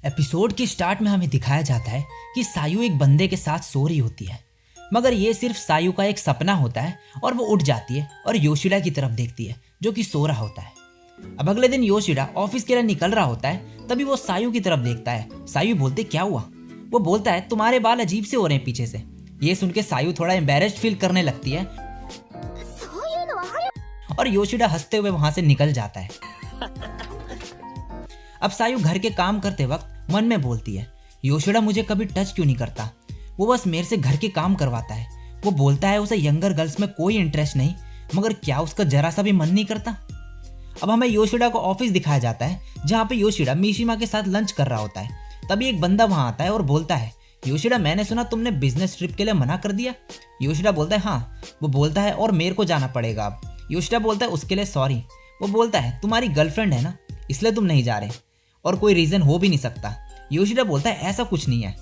Episode के start में हमें दिखाया जाता है कि सायु एक बंदे के साथ सो रही होती है, मगर ये सिर्फ सायु का एक सपना होता है और वो उठ जाती है और योशिडा की तरफ देखती है जो कि सो रहा होता है। अब अगले दिन योशिडा ऑफिस के लिए निकल रहा होता है, तभी वो सायु की तरफ देखता है। सायु बोलते क्या हुआ? वो बोलता है तुम्हारे बाल अजीब से हो रहे हैं पीछे से। ये सुन के सायु थोड़ा एम्बेरेस्ड फील करने लगती है और योशिडा हंसते हुए वहां से निकल जाता है। अब सायु घर के काम करते वक्त मन में बोलती है योशिडा मुझे कभी टच क्यों नहीं करता, वो बस मेरे से घर के काम करवाता है। वो बोलता है उसे यंगर गर्ल्स में कोई इंटरेस्ट नहीं, मगर क्या उसका जरा सा भी मन नहीं करता। अब हमें योशिडा को ऑफिस दिखाया जाता है जहाँ पे योशिडा मिशिमा के साथ लंच कर रहा होता है। तभी एक बंदा वहां आता है और बोलता है योशिडा मैंने सुना तुमने बिजनेस ट्रिप के लिए मना कर दिया। योशिडा बोलता है हाँ। वो बोलता है और मेरे को जाना पड़ेगा अब। योशिडा बोलता है उसके लिए सॉरी। वो बोलता है तुम्हारी गर्लफ्रेंड है ना, इसलिए तुम नहीं जा रहे, और कोई रीजन हो भी नहीं सकता। योशिडा बोलता है ऐसा कुछ नहीं है,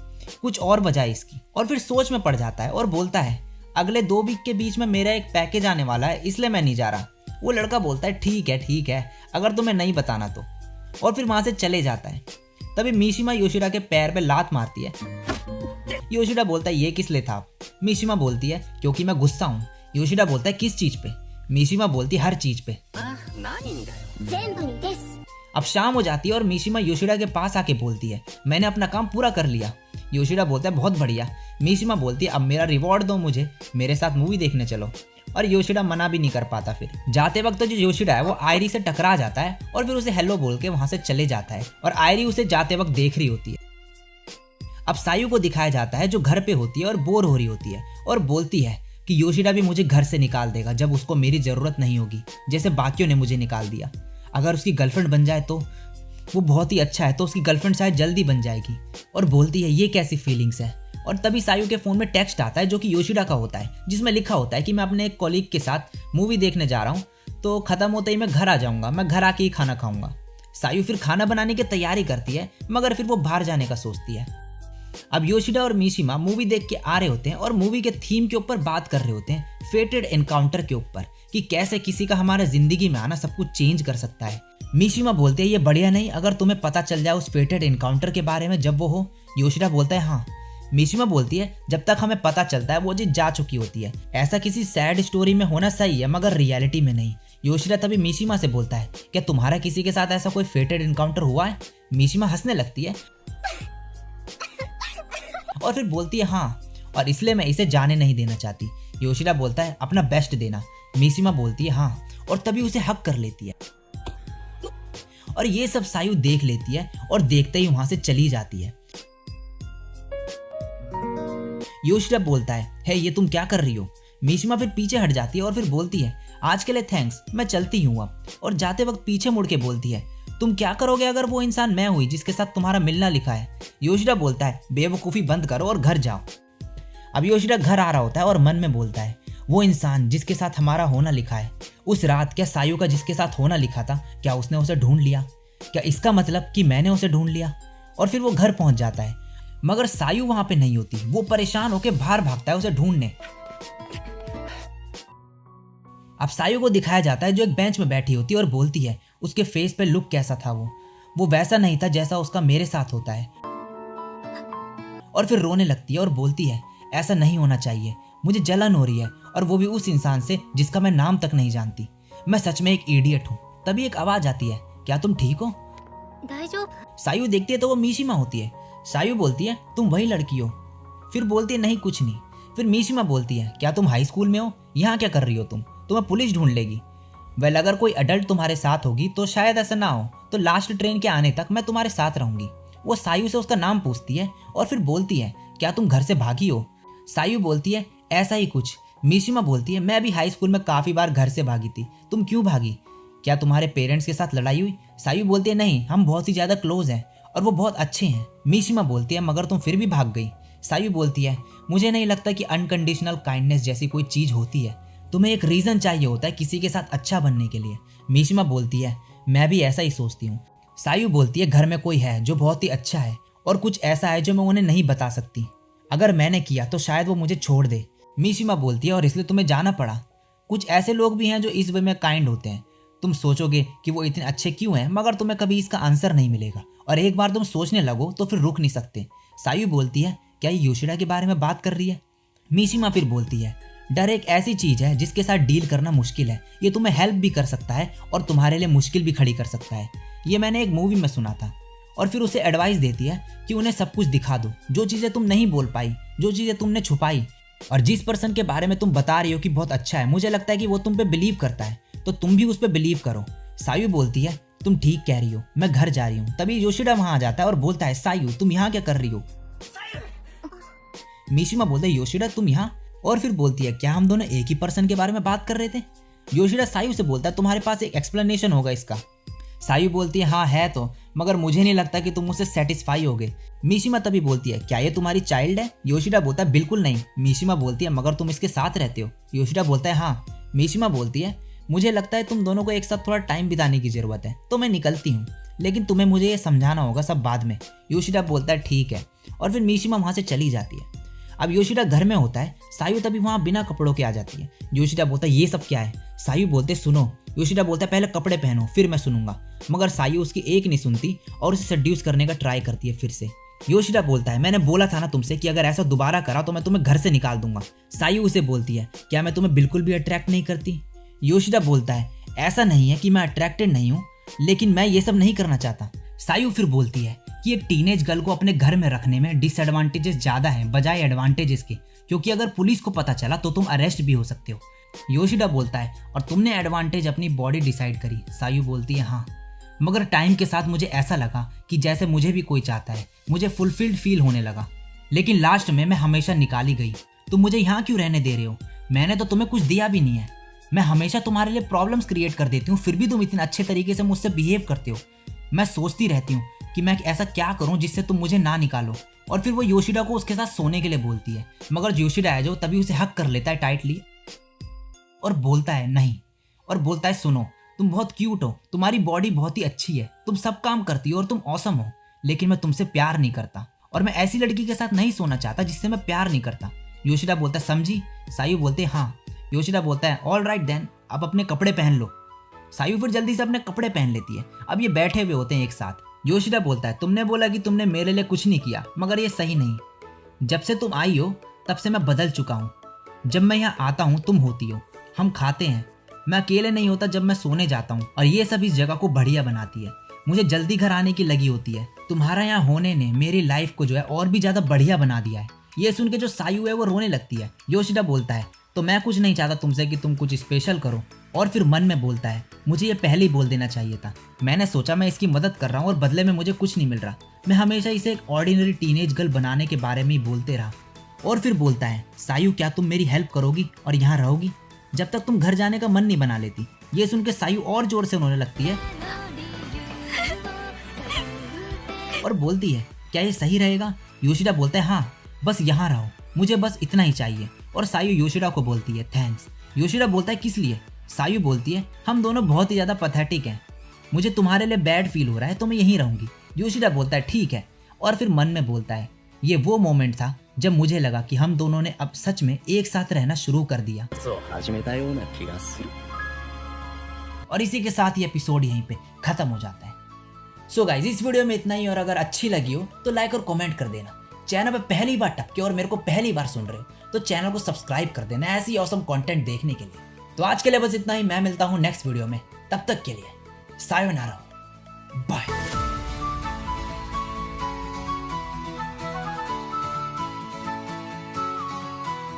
कुछ और वजह है इसकी। और फिर सोच में पड़ जाता है और बोलता है अगले 2 वीक के बीच में मेरा एक पैकेज आने वाला है, इसलिए मैं नहीं जा रहा। वो लड़का बोलता है ठीक है अगर तुम्हें नहीं बताना तो, और फिर वहां से चले जाता है। तभी मिशिमा योशिडा के पैर पे लात मारती है। योशिडा बोलता है ये किस लिए था? मिशिमा बोलती है क्योंकि मैं गुस्सा हूँ। योशिडा बोलता है किस चीज पे? मिशिमा बोलती है हर चीज पे। अब शाम हो जाती है और मिशिमा योशिडा के पास आके बोलती है मैंने अपना काम पूरा कर लिया। योशिडा बोलता है बहुत बढ़िया। मिशिमा बोलती है अब मेरा रिवॉर्ड दो मुझे, मेरे साथ मूवी देखने चलो। और योशिडा मना भी नहीं कर पाता। फिर जाते वक्त जो योशिडा है वो आयरी से टकरा जाता है और फिर उसे हेलो बोल के वहां से चले जाता है, और आयरी उसे जाते वक्त देख रही होती है। अब सायु को दिखाया जाता है जो घर पे होती है और बोर हो रही होती है और बोलती है कि योशिडा भी मुझे घर से निकाल देगा जब उसको मेरी जरूरत नहीं होगी, जैसे बाकियों ने मुझे निकाल दिया। अगर उसकी गर्लफ्रेंड बन जाए तो वो बहुत ही अच्छा है, तो उसकी गर्लफ्रेंड शायद जल्दी बन जाएगी। और बोलती है ये कैसी फीलिंग्स है। और तभी सायु के फोन में टेक्स्ट आता है जो कि योशिडा का होता है, जिसमें लिखा होता है कि मैं अपने एक कॉलीग के साथ मूवी देखने जा रहा हूँ, तो खत्म होते ही मैं घर आ जाऊंगा, मैं घर आके ही खाना खाऊंगा। सायु फिर खाना बनाने की तैयारी करती है, मगर फिर वो बाहर जाने का सोचती है। अब योशिडा और मिशिमा मूवी देख के आ रहे होते हैं और मूवी के थीम के ऊपर बात कर रहे होते हैं, फेटेड एनकाउंटर के ऊपर, कि कैसे किसी का हमारे जिंदगी में आना सब कुछ चेंज कर सकता है। मिशिमा बोलते हैं ये बढ़िया नहीं अगर तुम्हें पता चल जाए उस फेटेड एनकाउंटर के बारे में जब वो हो। योशिडा बोलता है हाँ। मिशिमा बोलती है जब तक हमें पता चलता है वो चीज जा चुकी होती है, ऐसा किसी सैड स्टोरी में होना सही है मगर रियलिटी में नहीं। योशिडा तभी मिशिमा से बोलता है क्या तुम्हारा किसी के साथ ऐसा कोई फेटेड एनकाउंटर हुआ है? मिशिमा हंसने लगती है और फिर बोलती है हाँ, और इसलिए मैं इसे जाने नहीं देना चाहती। योशिडा बोलता है अपना बेस्ट देना। मिशिमा बोलती है हाँ, और तभी उसे हक कर लेती है। और ये सब सायु देख लेती है और देखते ही वहां से चली जाती है। योशिडा बोलता है ये तुम क्या कर रही हो? मिशिमा फिर पीछे हट जाती है और फिर बोलती है आज के लिए थैंक्स, मैं चलती हूँ अब। और जाते वक्त पीछे मुड़ के बोलती है तुम क्या करोगे अगर वो इंसान मैं हुई जिसके साथ तुम्हारा मिलना लिखा है? योशिडा बोलता है बेवकूफ़ी बंद करो और घर जाओ। अब योशिडा घर आ रहा होता है और मन में बोलता है वो इंसान जिसके साथ हमारा होना लिखा है, उस रात क्या सायु का जिसके साथ होना लिखा था, क्या उसने उसे ढूंढ लिया? क्या इसका मतलब कि मैंने उसे ढूंढ लिया? और फिर वो घर पहुंच जाता है, मगर सायु वहां पे नहीं होती। वो परेशान होकर बाहर भागता है उसे ढूंढने। अब सायु को दिखाया जाता है जो एक बेंच में बैठी होती है और बोलती है उसके फेस पे लुक कैसा था, वो वैसा नहीं था जैसा उसका मेरे साथ होता है। और फिर रोने लगती है और बोलती है ऐसा नहीं होना चाहिए, मुझे जलन हो रही है, और वो भी उस इंसान से जिसका मैं नाम तक नहीं जानती। मैं सच में एक इडियट हूँ। तभी एक आवाज आती है क्या तुम ठीक हो? सायु देखती है तो वो मिशिमा होती है। सायु बोलती है तुम वही लड़की हो? फिर बोलती है नहीं कुछ नहीं। फिर मिशिमा बोलती है क्या तुम हाई स्कूल में हो, यहाँ क्या कर रही हो तुम? तुम्हें पुलिस ढूंढ लेगी। वेल अगर कोई अडल्ट तुम्हारे साथ होगी तो शायद ऐसा ना हो, तो लास्ट ट्रेन के आने तक मैं तुम्हारे साथ रहूंगी। वो सायु से उसका नाम पूछती है और फिर बोलती है क्या तुम घर से भागी हो? सायु बोलती है ऐसा ही कुछ। मिशिमा बोलती है मैं भी हाई स्कूल में काफी बार घर से भागी थी, तुम क्यों भागी? क्या तुम्हारे पेरेंट्स के साथ लड़ाई हुई? सायु बोलती है नहीं, हम बहुत ही ज्यादा क्लोज हैं और वो बहुत अच्छे हैं। मिशिमा बोलती है मगर तुम फिर भी भाग गई। सायु बोलती है मुझे नहीं लगता कि अनकंडीशनल काइंडनेस जैसी कोई चीज होती है, तुम्हें एक रीजन चाहिए होता है किसी के साथ अच्छा बनने के लिए। मिशिमा बोलती है मैं भी ऐसा ही सोचती हूँ। सायु बोलती है घर में कोई है जो बहुत ही अच्छा है और कुछ ऐसा है जो मैं उन्हें नहीं बता सकती, अगर मैंने किया तो शायद वो मुझे छोड़ दे। मिशिमा बोलती है और इसलिए तुम्हें जाना पड़ा। कुछ ऐसे लोग भी हैं जो इस वे में काइंड होते हैं, तुम सोचोगे कि वो इतने अच्छे क्यों हैं, मगर तुम्हें कभी इसका आंसर नहीं मिलेगा और एक बार तुम सोचने लगो तो फिर रुक नहीं सकते। सायू बोलती है क्या ये योशिडा के बारे में बात कर रही है? मिशिमा फिर बोलती है डर एक ऐसी चीज है जिसके साथ डील करना मुश्किल है, ये तुम्हें हेल्प भी कर सकता है और तुम्हारे लिए मुश्किल भी खड़ी कर सकता है। ये मैंने एक मूवी में सुना था। और फिर उसे एडवाइस देती है कि उन्हें सब कुछ दिखा दो, जो चीजें तुम नहीं बोल पाई, जो चीजें तुमने छुपाई। और जिस पर्सन के बारे में तुम बता रही हो कि बहुत अच्छा है, मुझे लगता है कि वो तुम पे बिलीव करता है, तो तुम भी उस पर बिलीव करो। सायू बोलती है तुम ठीक कह रही हो, मैं घर जा रही हूँ। तभी योशिडा वहां आ जाता है और बोलता है सायू तुम यहाँ क्या कर रही हो? मिशिमा बोलता है योशिडा तुम यहाँ? और फिर बोलती है क्या हम दोनों एक ही पर्सन के बारे में बात कर रहे थे? योशिडा सायू से बोलता है तुम्हारे पास एक एक्सप्लेनेशन होगा इसका। सायू बोलती है हाँ है तो, मगर मुझे नहीं लगता कि तुम उससे सेटिस्फाई होगे। मिशिमा तभी बोलती है क्या ये तुम्हारी चाइल्ड है? योशिडा बोलता है बिल्कुल नहीं। मिशिमा बोलती है मगर तुम इसके साथ रहते हो। योशिडा बोलता है हाँ। मिशिमा बोलती है मुझे लगता है तुम दोनों को एक साथ थोड़ा टाइम बिताने की जरूरत है, तो मैं निकलती हूँ, लेकिन तुम्हें मुझे ये समझाना होगा सब बाद में। योशिडा बोलता है ठीक है, और फिर मिशिमा वहां से चली जाती है। अब योशिडा घर में होता है, सायू तभी वहां बिना कपड़ों के आ जाती है। योशिडा बोलता है ये सब क्या है? सायू बोलते सुनो। योशिडा बोलता है पहले कपड़े पहनो फिर मैं सुनूंगा, मगर सायू उसकी एक नहीं सुनती और उसे सेड्यूस करने का ट्राई करती है फिर से। योशिडा बोलता है मैंने बोला था ना तुमसे कि अगर ऐसा दोबारा करा तो मैं तुम्हें घर से निकाल दूंगा। सायू उसे बोलती है क्या मैं तुम्हें बिल्कुल भी अट्रैक्ट नहीं करती? योशिडा बोलता है ऐसा नहीं है कि मैं अट्रैक्टेड नहीं हूँ, लेकिन मैं ये सब नहीं करना चाहता। सायू फिर बोलती है कि एक टीनेज गर्ल को अपने घर में रखने में डिसएडवांटेजेस ज्यादा हैं बजाय एडवांटेजेस के, क्योंकि अगर पुलिस को पता चला तो तुम अरेस्ट भी हो सकते हो। योशिडा बोलता है और तुमने एडवांटेज अपनी बॉडी डिसाइड करी। सायू बोलती है हाँ, मगर टाइम के साथ मुझे ऐसा लगा कि जैसे मुझे भी कोई चाहता है, मुझे फुलफिल्ड फील होने लगा, लेकिन लास्ट में मैं हमेशा निकाली गई। तुम मुझे यहाँ क्यों रहने दे रहे हो? मैंने तो तुम्हें कुछ दिया भी नहीं है। मैं हमेशा तुम्हारे लिए प्रॉब्लम्स क्रिएट कर देती हूँ, फिर भी तुम इतने अच्छे तरीके से मुझसे बिहेव करते हो। मैं सोचती रहती हूँ कि मैं ऐसा क्या करूँ जिससे तुम मुझे ना निकालो। और फिर वो योशिडा को उसके साथ सोने के लिए बोलती है, मगर योशिडा है जो तभी उसे हक कर लेता है टाइटली और बोलता है नहीं, और बोलता है सुनो तुम बहुत क्यूट हो, तुम्हारी बॉडी बहुत ही अच्छी है, तुम सब काम करती हो और तुम ऑसम हो, लेकिन मैं तुमसे प्यार नहीं करता और मैं ऐसी लड़की के साथ नहीं सोना चाहता जिससे मैं प्यार नहीं करता। योशिडा बोलता है समझी? सायू बोलते हैं हाँ। योशिडा बोलता है ऑल राइट देन, अब अपने कपड़े पहन लो। सायू फिर जल्दी से अपने कपड़े पहन लेती है। अब ये बैठे हुए होते हैं एक साथ। योशिडा बोलता है तुमने बोला कि तुमने मेरे लिए कुछ नहीं किया, मगर ये सही नहीं। जब से तुम आई हो तब से मैं बदल चुका हूँ। जब मैं यहाँ आता हूँ तुम होती हो, हम खाते हैं, मैं अकेले नहीं होता जब मैं सोने जाता हूँ, और ये सब इस जगह को बढ़िया बनाती है। मुझे जल्दी घर आने की लगी होती है। तुम्हारा यहाँ होने ने मेरी लाइफ को जो है और भी ज्यादा बढ़िया बना दिया है। ये सुन के जो सायू है वो रोने लगती है। योशिडा बोलता है तो मैं कुछ नहीं चाहता तुमसे कि तुम कुछ स्पेशल करो, और फिर मन में बोलता है मुझे ये पहले ही बोल देना चाहिए था। मैंने सोचा मैं इसकी मदद कर रहा हूँ और बदले में मुझे कुछ नहीं मिल रहा। मैं हमेशा इसे एक ऑर्डिनरी टीनेज गर्ल बनाने के बारे में ही बोलते रहा। और फिर बोलता है सायू क्या तुम मेरी हेल्प करोगी और यहाँ रहोगी जब तक तुम घर जाने का मन नहीं बना लेती? ये सुन के सायू और जोर से रोने लगती है और बोलती है क्या ये सही रहेगा? योशिडा बोलता है हाँ, बस यहाँ रहो, मुझे बस इतना ही चाहिए। और सायू योशिडा को बोलती है थैंक्स। योशिडा बोलता है किस लिए? सायू बोलती है हम दोनों बहुत ही ज्यादा पैथेटिक हैं, मुझे तुम्हारे लिए बैड फील हो रहा है तो मैं यहीं रहूंगी। योशिडा बोलता है ठीक है, और फिर मन में बोलता है ये वो मोमेंट था जब मुझे लगा कि हम दोनों ने अब सच में एक साथ रहना शुरू कर दिया। और इसी के साथ ये एपिसोड यहीं पे खत्म हो जाता है। सो गाइज इस वीडियो में इतना ही, और अगर अच्छी लगी हो तो लाइक और कमेंट कर देना। चैनल पे पहली बार टपके और मेरे को पहली बार सुन रहे हो तो चैनल को सब्सक्राइब कर देना ऐसी ऑसम कंटेंट देखने के लिए। तो आज के लिए बस इतना ही, मैं मिलता हूँ नेक्स्ट वीडियो में, तब तक के लिए सायोनारा, बाय।